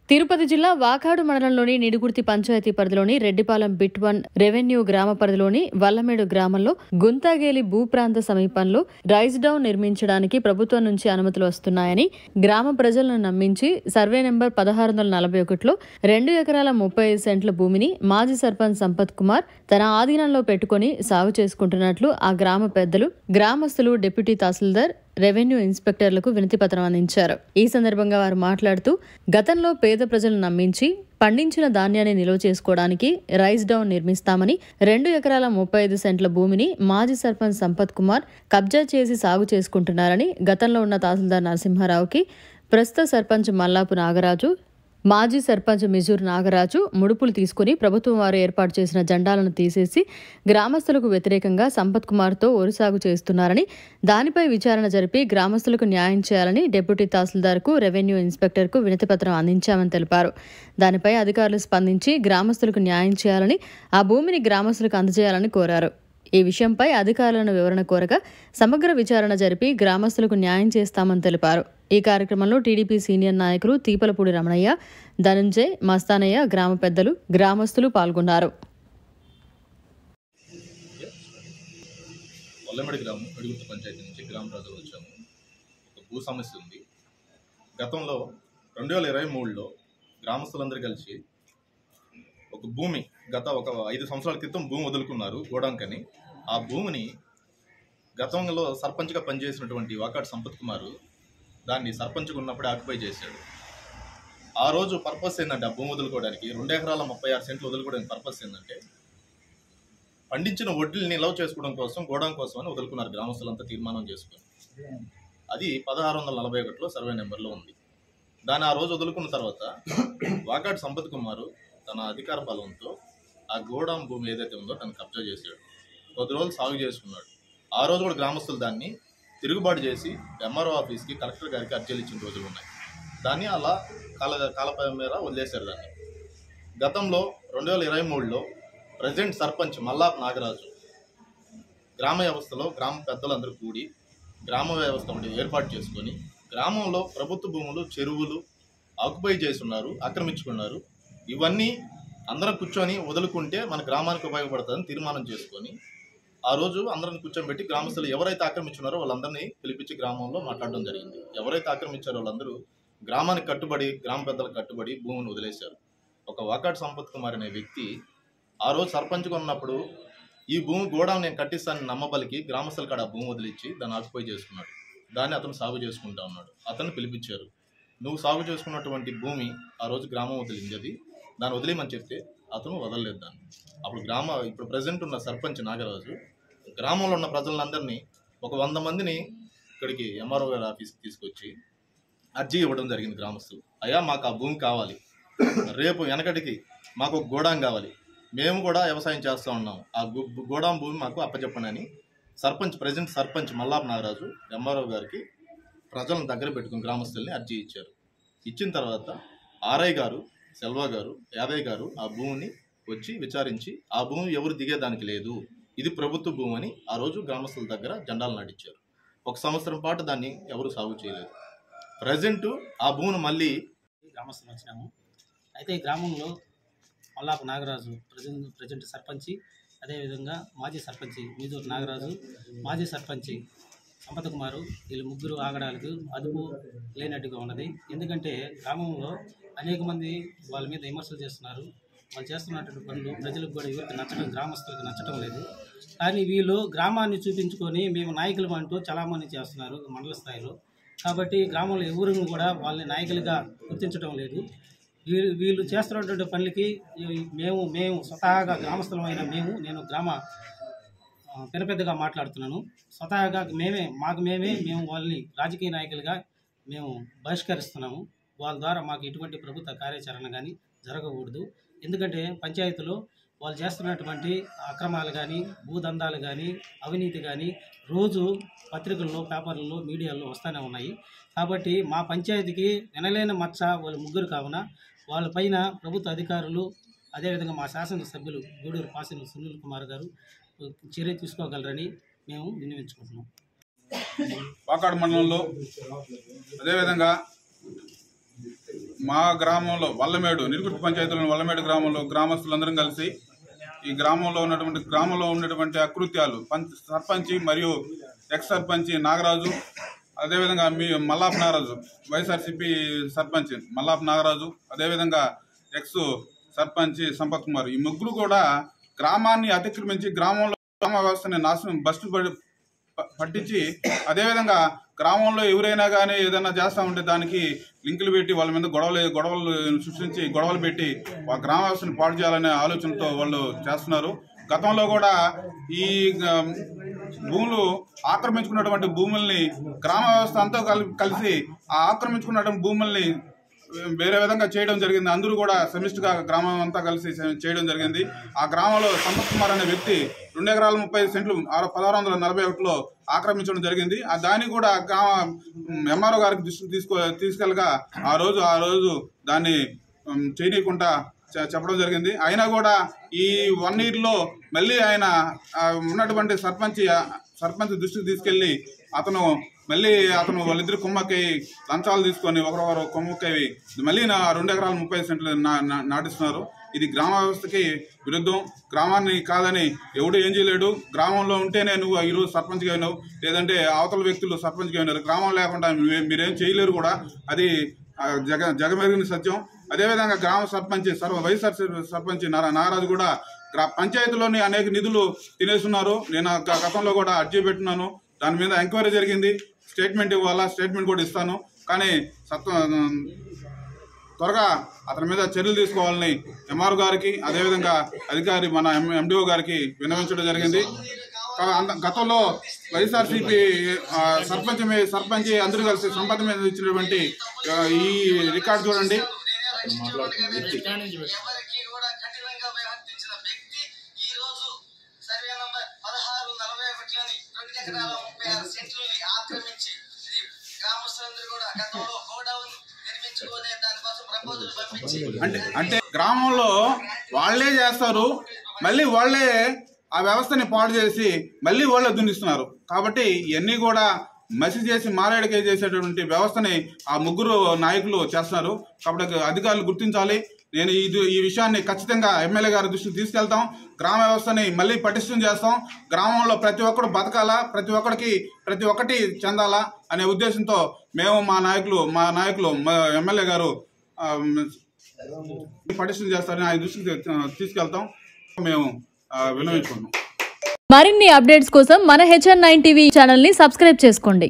తిరుపతి జిల్లా వాకాడు మండలంలోని నిడుగుర్తి పంచాయతీ పరిధిలోని రెడ్డిపాలెం బిట్ 1 రెవెన్యూ గ్రామ పరిధిలోని వల్లమేడు గ్రామంలో గుంతాగేలి భూప్రాంత సమీపంలో రైస్ డౌన్ నిర్మించడానికి ప్రభుత్వం నుంచి అనుమతులు వస్తున్నాయని గ్రామ ప్రజలను నమ్మించి సర్వే నెంబర్ 1641లో 2 ఎకరాల 35 సెంట్ల భూమిని మాజీ సర్పంచ్ సంపత్ కుమార్ తన ఆధీనంలో పెట్టుకుని సాగు చేసుకుంటున్నట్లు ఆ గ్రామ పెద్దలు, గ్రామస్తులు, డిప్యూటీ తహసీల్దార్, రెవెన్యూ ఇన్స్పెక్టర్లకు వినతిపత్రం అందించారు. ఈ సందర్భంగా వారు మాట్లాడుతూ గతంలో పేద ప్రజలను నమ్మించి పండించిన ధాన్యాన్ని నిల్వ చేసుకోవడానికి రైస్ డౌన్ నిర్మిస్తామని 2 ఎకరాల 35 సెంట్ల భూమిని మాజీ సర్పంచ్ సంపత్ కుమార్ కబ్జా చేసి సాగు చేసుకుంటున్నారని గతంలో ఉన్న తహసీల్దార్ నరసింహారావుకి ప్రస్తుత సర్పంచ్ మల్లాపు నాగరాజు, మాజీ సర్పంచ్ మిజూర్ నాగరాజు ముడుపులు తీసుకుని ప్రభుత్వం వారు ఏర్పాటు చేసిన జెండాలను తీసేసి గ్రామస్తులకు వ్యతిరేకంగా సంపత్ కుమార్తో వరి సాగు చేస్తున్నారని, దానిపై విచారణ జరిపి గ్రామస్తులకు న్యాయం చేయాలని డిప్యూటీ తహసీల్దార్కు, రెవెన్యూ ఇన్స్పెక్టర్కు వినతిపత్రం అందించామని తెలిపారు. దానిపై అధికారులు స్పందించి గ్రామస్తులకు న్యాయం చేయాలని, ఆ భూమిని గ్రామస్తులకు అందజేయాలని కోరారు. ఈ విషయంపై అధికారులను వివరణ కోరగా సమగ్ర విచారణ జరిపి గ్రామస్తులకు న్యాయం చేస్తామని తెలిపారు. ఈ కార్యక్రమంలో టీడీపీ సీనియర్ నాయకులు తీపలపూడి రమణయ్య, ధనంజయ్, మస్తానయ్య, గ్రామ పెద్దలు, గ్రామస్తులు పాల్గొన్నారు. వల్లమేడు గ్రామం నిడుగుర్తి పంచాయతీ నుంచి గ్రామ ప్రజలు వచ్చాము. ఒక భూ సమస్య ఉంది. గతంలో 2023లో గ్రామస్తులందరూ కలిసి ఒక భూమి ఒక 5 సంవత్సరాల క్రితం భూమి వదులుకున్నారు గోడాంకని. ఆ భూమిని గతంలో సర్పంచ్గా పనిచేసినటువంటి వాకాడు సంపత్ కుమార్ దాన్ని సర్పంచ్గా ఉన్నప్పుడే ఆక్యుపై చేశాడు. ఆ రోజు పర్పస్ ఏంటంటే ఆ భూమి వదులుకోవడానికి 2 ఎకరాల 36 సెంట్లు వదులుకోవడానికి పర్పస్ ఏంటంటే పండించిన వడ్డీని నిల్వ చేసుకోవడం కోసం, గోడాం కోసం అని వదులుకున్నారు గ్రామస్తులంతా తీర్మానం చేసుకుని. అది 1641లో సర్వే నెంబర్లో ఉంది. దాన్ని ఆ రోజు వదులుకున్న తర్వాత వాకాడు సంపత్ కుమార్ తన అధికార బలంతో ఆ గోడాం భూమి ఏదైతే ఉందో తను కబ్జా చేశాడు. కొద్ది రోజులు సాగు చేసుకున్నాడు. ఆ రోజు కూడా గ్రామస్తులు దాన్ని తిరుగుబాటు చేసి ఎంఆర్ఓ ఆఫీస్కి, కలెక్టర్ గారికి అర్జీలు ఇచ్చిన రోజులు ఉన్నాయి. దాన్ని అలా కాలపై మేర వదిలేశారు. దాన్ని గతంలో 2023లో ప్రజెంట్ సర్పంచ్ మల్లాపు నాగరాజు గ్రామ వ్యవస్థలో గ్రామ పెద్దలందరూ కూడి గ్రామ వ్యవస్థ ఒకటి ఏర్పాటు చేసుకొని గ్రామంలో ప్రభుత్వ భూములు, చెరువులు ఆక్యుపై చేస్తున్నారు, ఆక్రమించుకున్నారు. ఇవన్నీ అందరం కూర్చొని వదులుకుంటే మన గ్రామానికి ఉపయోగపడుతుందని తీర్మానం చేసుకొని ఆ రోజు అందరం కూర్చొని గ్రామస్తులు ఎవరైతే ఆక్రమించున్నారో వాళ్ళందరినీ పిలిపించి గ్రామంలో మాట్లాడడం జరిగింది. ఎవరైతే ఆక్రమించారో వాళ్ళందరూ గ్రామానికి కట్టుబడి, గ్రామ పెద్దలకు కట్టుబడి భూమిని వదిలేశారు. ఒక వాకాడు సంపత్ కుమార్ అనే వ్యక్తి ఆ రోజు సర్పంచ్గా ఉన్నప్పుడు ఈ భూమి గోడాం నేను కట్టిస్తానని నమ్మబలికి గ్రామస్తుల కాడ భూమి వదిలించి దాన్ని ఆక్యుపై చేసుకున్నాడు. దాన్ని అతను సాగు చేసుకుంటా ఉన్నాడు. అతను పిలిపించారు. నువ్వు సాగు చేసుకున్నటువంటి భూమి ఆ రోజు గ్రామం వదిలింది, అది దాన్ని వదిలేయమని చెప్తే అతను వదలలేదు దాన్ని. అప్పుడు ఇప్పుడు ప్రజెంట్ ఉన్న సర్పంచ్ నాగరాజు గ్రామంలో ఉన్న ప్రజలందరినీ ఒక 100 మందిని ఇక్కడికి ఎంఆర్ఓ గారి ఆఫీస్కి తీసుకొచ్చి అర్జీ ఇవ్వడం జరిగింది. గ్రామస్తులు, అయ్యా మాకు ఆ భూమి కావాలి, రేపు వెనకటికి మాకు ఒక గోడాం కావాలి, మేము కూడా వ్యవసాయం చేస్తూ ఉన్నాం, ఆ గోడాం భూమి మాకు అప్పచెప్పండి అని ప్రజెంట్ సర్పంచ్ మల్లాపు నాగరాజు ఎంఆర్ఓ గారికి ప్రజలను దగ్గర పెట్టుకుని గ్రామస్తుల్ని అర్జీ ఇచ్చారు. ఇచ్చిన తర్వాత ఆర్ఐ గారు, సెల్వా గారు, యాదయ్య గారు ఆ భూమిని వచ్చి విచారించి ఆ భూమి ఎవరు దిగేదానికి లేదు, ఇది ప్రభుత్వ భూమి అని ఆ రోజు గ్రామస్తుల దగ్గర జెండాలు నాటించారు. 1 సంవత్సరం పాటు దాన్ని ఎవరు సాగు చేయలేదు. ప్రజెంట్ ఆ భూమిని మళ్ళీ గ్రామస్తులు వచ్చినాము. అయితే ఈ గ్రామంలో మల్లాపు నాగరాజు ప్రజెంట్ సర్పంచి, అదేవిధంగా మాజీ సర్పంచి మిజూర్ నాగరాజు, మాజీ సర్పంచి సంపత్ కుమారు, వీళ్ళు ముగ్గురు ఆగడాలకు అదుపు లేనట్టుగా ఉన్నది. ఎందుకంటే గ్రామంలో అనేక మంది వాళ్ళ మీద విమర్శలు చేస్తున్నారు. వాళ్ళు చేస్తున్నటువంటి పనులు ప్రజలకు కూడా ఎవరికి నచ్చడం, గ్రామస్తులకు నచ్చడం లేదు. కానీ వీళ్ళు గ్రామాన్ని చూపించుకొని మేము నాయకులు అంటూ చాలామంది చేస్తున్నారు మండల స్థాయిలో. కాబట్టి గ్రామంలో ఎవరు కూడా వాళ్ళని నాయకులుగా గుర్తించడం లేదు. వీళ్ళు చేస్తున్నటువంటి పనులకి మేము స్వతహాగా గ్రామస్తులమైన నేను గ్రామ పెద్దగా మాట్లాడుతున్నాను. స్వతహాగా మేము వాళ్ళని రాజకీయ నాయకులుగా మేము బహిష్కరిస్తున్నాము. వాళ్ళ ద్వారా మాకు ఎటువంటి ప్రభుత్వ కార్యాచరణ కానీ జరగకూడదు. ఎందుకంటే పంచాయతీలో వాళ్ళు చేస్తున్నటువంటి అక్రమాలు కానీ, భూదందాలు కానీ, అవినీతి కానీ రోజు పత్రికల్లో, పేపర్లలో, మీడియాల్లో వస్తూనే ఉన్నాయి. కాబట్టి మా పంచాయతీకి వినలేని మచ్చ వాళ్ళు ముగ్గురు కావున వాళ్ళపైన ప్రభుత్వ అధికారులు, అదేవిధంగా మా శాసనసభ్యులు గూడూరు పాసిన సునీల్ కుమార్ గారు చర్య తీసుకోగలరని మేము విన్నవించుకుంటున్నాం. వాకాడు మండలంలో అదేవిధంగా మా గ్రామంలో వల్లమేడు నిరుగుర్తి పంచాయతీలోని వల్లమేడు గ్రామంలో గ్రామస్తులందరం కలిసి ఈ గ్రామంలో ఉన్నటువంటి అకృత్యాలు సర్పంచి మరియు ఎక్స్ సర్పంచి నాగరాజు, అదేవిధంగా మల్లాపు నాగరాజు, వైఎస్ఆర్సీపీ సర్పంచ్ మల్లాపు నాగరాజు, అదేవిధంగా ఎక్స్ సర్పంచ్ సంపత్ కుమార్, ఈ ముగ్గురు కూడా గ్రామాన్ని అతిక్రమించి గ్రామంలో గ్రామ వ్యవస్థని నాశనం పట్టించి, అదేవిధంగా గ్రామంలో ఎవరైనా కానీ ఏదైనా చేస్తూ ఉంటే దానికి లింకులు పెట్టి వాళ్ళ మీద గొడవలు సృష్టించి గొడవలు పెట్టి ఆ గ్రామ వ్యవస్థను పాడు చేయాలనే ఆలోచనతో వాళ్ళు చేస్తున్నారు. గతంలో కూడా ఈ భూములు ఆక్రమించుకున్నటువంటి భూముల్ని గ్రామ వ్యవస్థ అంతా కలిసి ఆ ఆక్రమించుకున్నటువంటి భూముల్ని వేరే విధంగా చేయడం జరిగింది. అందరూ కూడా సమిష్టిగా గ్రామం అంతా కలిసి చేయడం జరిగింది. ఆ గ్రామంలో సంపత్ కుమార్ అనే వ్యక్తి 2 ఎకరాల 35 సెంట్లు 1641లో ఆక్రమించడం జరిగింది. దాన్ని కూడా ఎంఆర్ఓ గారికి దృష్టికి తీసుకెళ్ళగా ఆ రోజు దాన్ని చేయనీయకుండా చెప్పడం జరిగింది. అయినా కూడా ఈ 1 yearలో మళ్ళీ ఆయన ఉన్నటువంటి సర్పంచ్ దృష్టికి తీసుకెళ్లి అతను వాళ్ళిద్దరు కుమ్మక్కై లంచాలు తీసుకొని ఒకరొకరు కుమ్మక్కై మళ్ళీ 2 ఎకరాల 30 సెంట్లు నాటిస్తున్నారు. ఇది గ్రామ వ్యవస్థకి విరుద్ధం. గ్రామాన్ని కాదని ఎవడు ఏం చేయలేడు. గ్రామంలో ఉంటేనే నువ్వు ఈరోజు సర్పంచ్గా అయినావు, లేదంటే అవతల వ్యక్తులు సర్పంచ్గా అయినారు. గ్రామం లేకుండా మీరేం చేయలేరు కూడా. అది జగమెరిగిన సత్యం. అదేవిధంగా గ్రామ సర్పంచ్ వైఎస్ఆర్ సర్పంచ్ నాగరాజు కూడా పంచాయతీలోని అనేక నిధులు తినేస్తున్నారు. నేను గతంలో కూడా అర్జీ పెట్టున్నాను. దాని మీద ఎంక్వైరీ జరిగింది. స్టేట్మెంట్ ఇవ్వాలా, స్టేట్మెంట్ కూడా ఇస్తాను. కానీ త్వరగా అతని మీద చర్యలు తీసుకోవాలని ఎంఆర్ గారికి, అదేవిధంగా అధికారి మన ఎండిఓ గారికి విన్నవించడం జరిగింది. గతంలో వైఎస్ఆర్సీపీ సర్పంచ్ అందరూ కలిసి సంపద మీద ఇచ్చినటువంటి ఈ రికార్డు చూడండి. అంటే గ్రామంలో వాళ్లే చేస్తారు, మళ్ళీ వాళ్లే ఆ వ్యవస్థని పాడు చేసి మళ్ళీ వాళ్ళే దున్నిస్తున్నారు. కాబట్టి ఇవన్నీ కూడా మసి చేసి మారేడుకే చేసేటటువంటి వ్యవస్థని ఆ ముగ్గురు నాయకులు చేస్తున్నారు. కాబట్టి అధికారులు గుర్తించాలి. నేను ఈ విషయాన్ని ఖచ్చితంగా ఎమ్మెల్యే గారి దృష్టికి తీసుకెళ్తాం. గ్రామ వ్యవస్థని మళ్ళీ పటిష్టం చేస్తాం. గ్రామంలో ప్రతి ఒక్కరు బతకాలా, ప్రతి ఒక్కటి చెందాలా అనే ఉద్దేశంతో మేము మా నాయకులు ఎమ్మెల్యే గారు పటిష్టం చేస్తారని ఆయన దృష్టికి తీసుకెళ్తాం. మేము విన్నవించుకున్నాం. మరిన్ని అప్డేట్స్ కోసం మన HN9 టీవీ ఛానల్ ని సబ్స్క్రైబ్ చేసుకోండి.